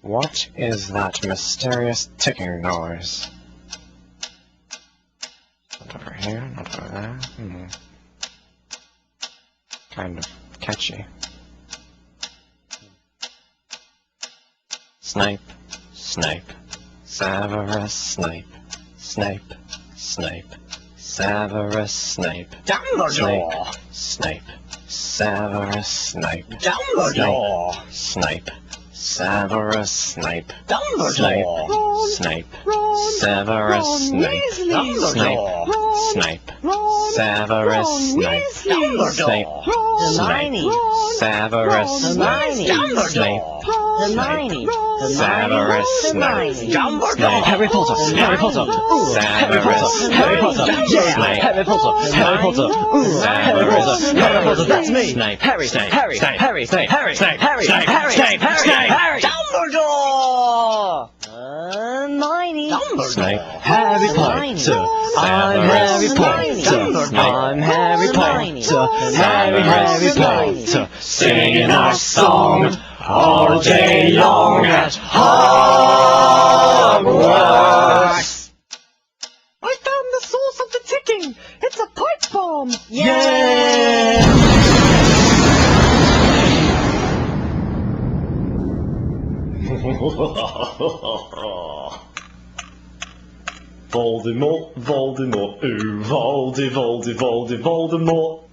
What is that mysterious ticking noise? Not over here, not over there. Kind of catchy. Snipe, Snipe, Severus Snape, Snape, Snape, Severus Snape, Dumbledore! Snape, Severus Snape, Dumbledore! Snape, Severus Snape, Dumbledore! Snape, Ron! Severus Ron Snape, Weasley! Snape, Ron! Snape, Ron! Severus Ron Snape, Weasley! Snape, Ron! Snape, Ron! Severus Hermione! Snape, Hermione! Severus Snape, Dumbledore! Harry Potter, Harry Potter, Severus Harry Potter, yeah! Harry Potter, Harry Potter, Harry Potter, Harry Potter, that's me! Snape, Harry, Snape, Harry, Snape, Harry, Snape, Harry, Snape, Harry, Snape, Harry, Snape, Harry, Harry, Dumbledore! Hermione! Snape, Harry Potter! I'm Harry Potter! I'm Harry Potter! Harry Potter! singing our song all day long at Hogwarts! I found the source of the ticking! It's a pipe bomb! Yeah! Voldemort, Voldemort, ooh, Voldemort.